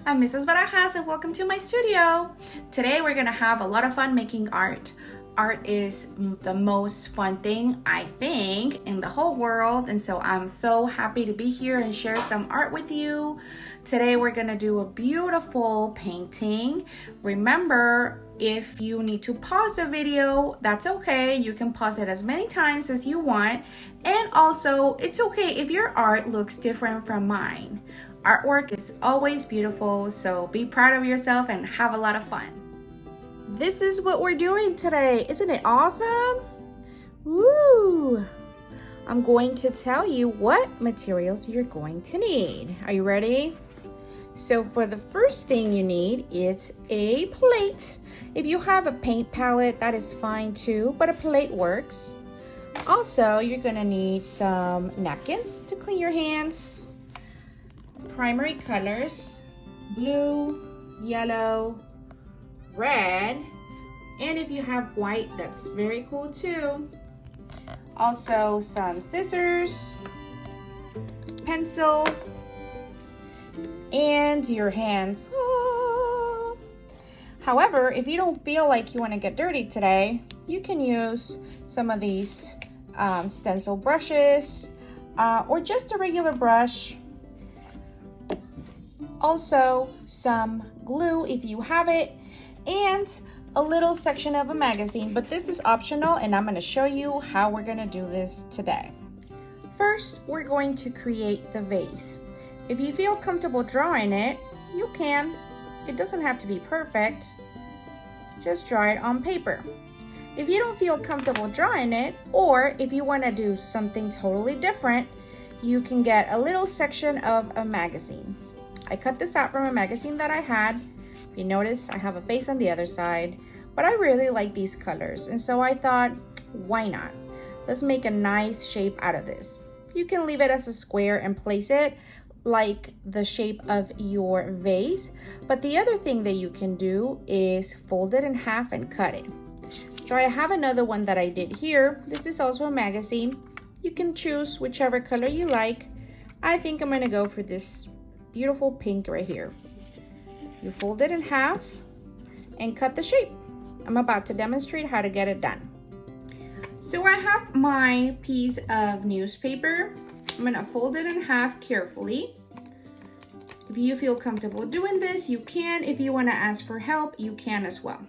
I'm Mrs. Barajas and welcome to my studio. Today we're gonna have a lot of fun making art. Art is the most fun thing, I think, in the whole world, and so I'm so happy to be here and share some art with you. Today we're gonna do a beautiful painting. Remember, if you need to pause the video, that's okay. You can pause it as many times as you want. And also, it's okay if your art looks different from mine. Artwork is always beautiful, so be proud of yourself and have a lot of fun. This is what we're doing today. Isn't it awesome? Woo! I'm going to tell you what materials you're going to need. Are you ready? So for the first thing you need is a plate. If you have a paint palette, that is fine too, but a plate works. Also, you're gonna need some napkins to clean your hands, primary colors, blue, yellow, red, and if you have white, that's very cool too. Also some scissors, pencil, and your hands. However, if you don't feel like you want to get dirty today, you can use some of these stencil brushes or just a regular brush. Also some glue if you have it, and a little section of a magazine, but this is optional and I'm going to show you how we're going to do this today. First, we're going to create the vase. If you feel comfortable drawing it, you can. It doesn't have to be perfect. Just draw it on paper. If you don't feel comfortable drawing it, or if you want to do something totally different, you can get a little section of a magazine. I cut this out from a magazine that I had. If you notice, I have a face on the other side, but I really like these colors, and so I thought, why not? Let's make a nice shape out of this. You can leave it as a square and place it like the shape of your vase, but the other thing that you can do is fold it in half and cut it. So I have another one that I did here. This is also a magazine. You can choose whichever color you like. I think I'm gonna go for this beautiful pink right here. You fold it in half and cut the shape. I'm about to demonstrate how to get it done. So I have my piece of newspaper. I'm gonna fold it in half carefully. If you feel comfortable doing this, you can. If you wanna ask for help, you can as well.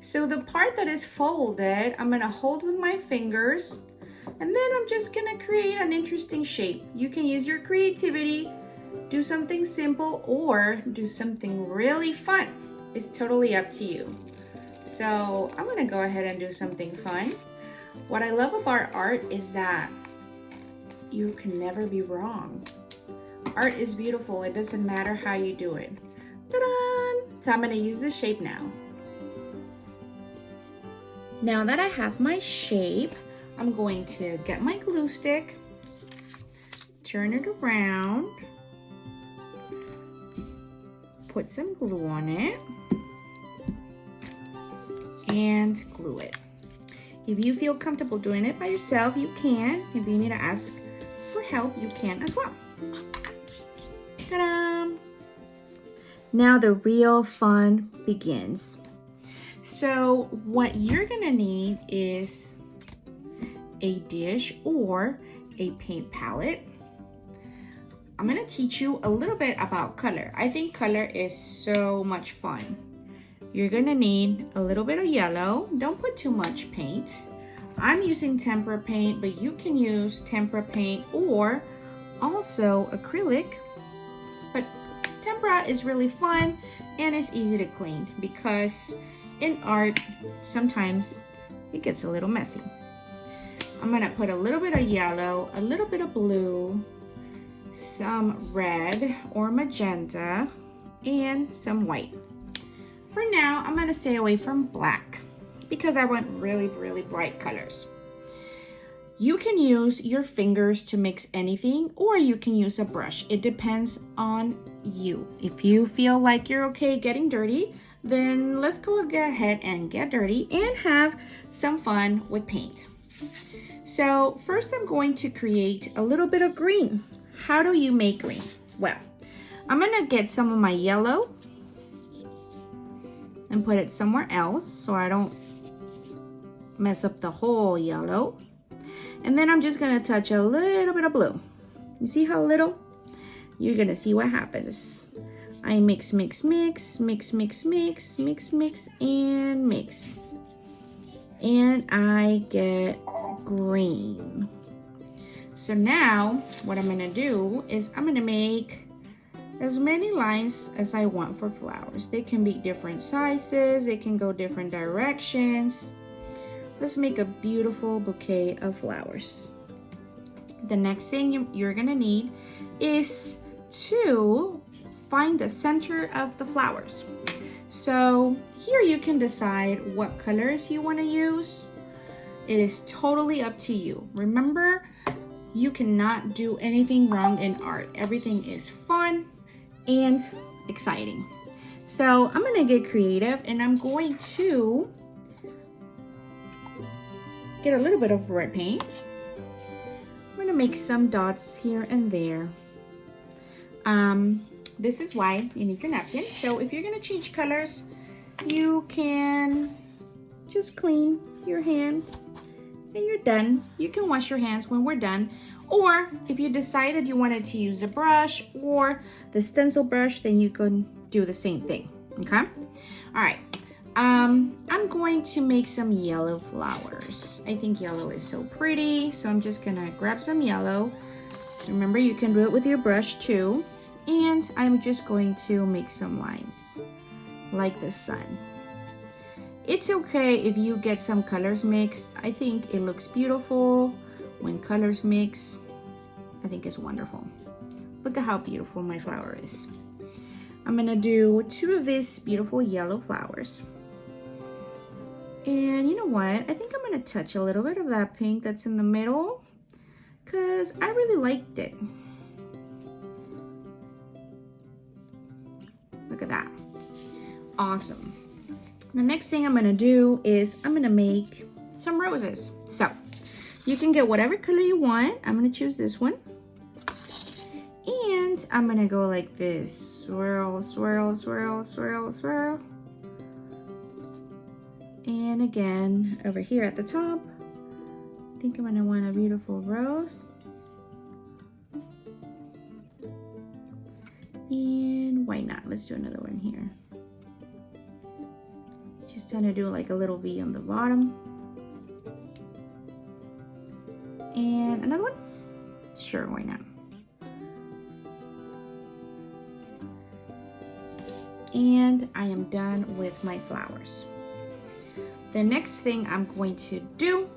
So the part that is folded, I'm gonna hold with my fingers, and then I'm just gonna create an interesting shape. You can use your creativity, do something simple, or do something really fun. It's totally up to you. So I'm gonna go ahead and do something fun. What I love about art is that you can never be wrong. Art is beautiful. It doesn't matter how you do it. Ta-da! So I'm gonna use this shape now. Now that I have my shape, I'm going to get my glue stick, turn it around, put some glue on it, and glue it. If you feel comfortable doing it by yourself, you can. If you need to ask for help, you can as well. Ta-da! Now the real fun begins. So what you're gonna need is a dish or a paint palette. I'm gonna teach you a little bit about color. I think color is so much fun. You're gonna need a little bit of yellow. Don't put too much paint. I'm using tempera paint, but you can use tempera paint or also acrylic. But tempera is really fun and it's easy to clean because in art, sometimes it gets a little messy. I'm gonna put a little bit of yellow, a little bit of blue, some red or magenta, and some white. For now, I'm gonna stay away from black because I want really, really bright colors. You can use your fingers to mix anything, or you can use a brush. It depends on you. If you feel like you're okay getting dirty, then let's go ahead and get dirty and have some fun with paint. So first I'm going to create a little bit of green. How do you make green? Well, I'm gonna get some of my yellow and put it somewhere else so I don't mess up the whole yellow. And then I'm just gonna touch a little bit of blue. You see how little? You're gonna see what happens. I mix, mix, mix, mix, mix, mix, mix, mix, and mix. And I get green. So now what I'm gonna do is I'm gonna make as many lines as I want for flowers. They can be different sizes, they can go different directions. Let's make a beautiful bouquet of flowers. The next thing you're gonna need is to find the center of the flowers. So here you can decide what colors you want to use. It is totally up to you. Remember, you cannot do anything wrong in art. Everything is fun and exciting. So I'm gonna get creative and I'm going to get a little bit of red paint. I'm gonna make some dots here and there. This is why you need your napkin. So if you're gonna change colors, you can just clean your hand and you're done. You can wash your hands when we're done. Or if you decided you wanted to use a brush or the stencil brush, then you can do the same thing, okay? All right, I'm going to make some yellow flowers. I think yellow is so pretty, so I'm just gonna grab some yellow. Remember, you can do it with your brush too. And I'm just going to make some lines like the sun. It's okay if you get some colors mixed. I think it looks beautiful when colors mix. I think it's wonderful. Look at how beautiful my flower is. I'm gonna do 2 of these beautiful yellow flowers. And you know what? I think I'm gonna touch a little bit of that pink that's in the middle because I really liked it. Look at that. Awesome. The next thing I'm gonna do is I'm gonna make some roses. So you can get whatever color you want. I'm gonna choose this one. And I'm gonna go like this. Swirl, swirl, swirl, swirl, swirl. And again, over here at the top, I think I'm gonna want a beautiful rose. And why not? Let's do another one here. Just trying to do like a little V on the bottom. And another one? Sure, why not? And I am done with my flowers. The next thing I'm going to do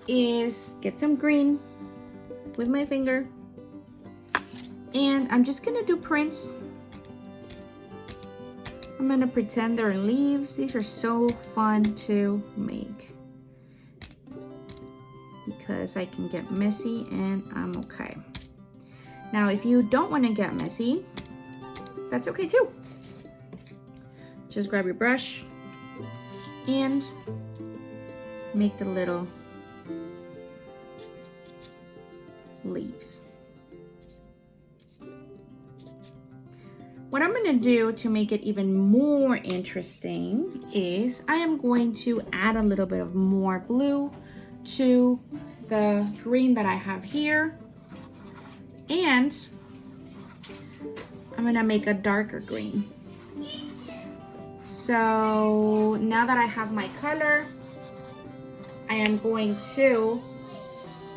is get some green with my finger. And I'm just gonna do prints. I'm gonna pretend they're leaves. These are so fun to make because I can get messy and I'm okay. Now, if you don't wanna get messy, that's okay too. Just grab your brush and make the little leaves. What I'm gonna do to make it even more interesting is I am going to add a little bit of more blue to the green that I have here. And I'm gonna make a darker green. So now that I have my color, I am going to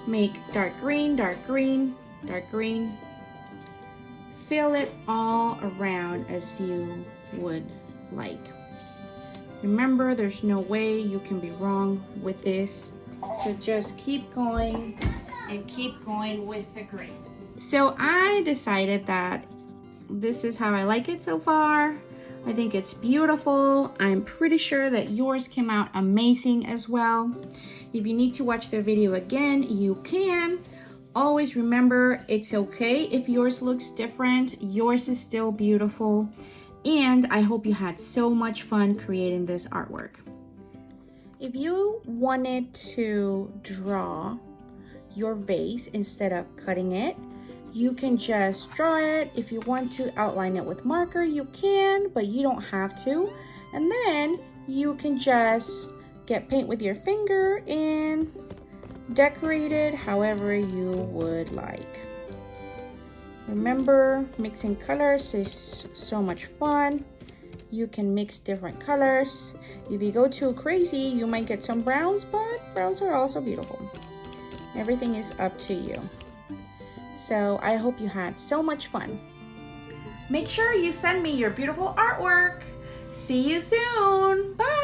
make dark green, dark green, dark green. Fill it all around as you would like. Remember, there's no way you can be wrong with this. So just keep going and keep going with the green. So I decided that this is how I like it so far. I think it's beautiful. I'm pretty sure that yours came out amazing as well. If you need to watch the video again, you can. Always remember, it's okay if yours looks different. Yours is still beautiful. And I hope you had so much fun creating this artwork. If you wanted to draw your vase instead of cutting it, You can just draw it. If you want to outline it with marker, you can, but you don't have to. And then you can just get paint with your finger and decorate it however you would like. Remember, mixing colors is so much fun. You can mix different colors. If you go too crazy, you might get some browns, but browns are also beautiful. Everything is up to you. So I hope you had so much fun. Make sure you send me your beautiful artwork. See you soon. Bye.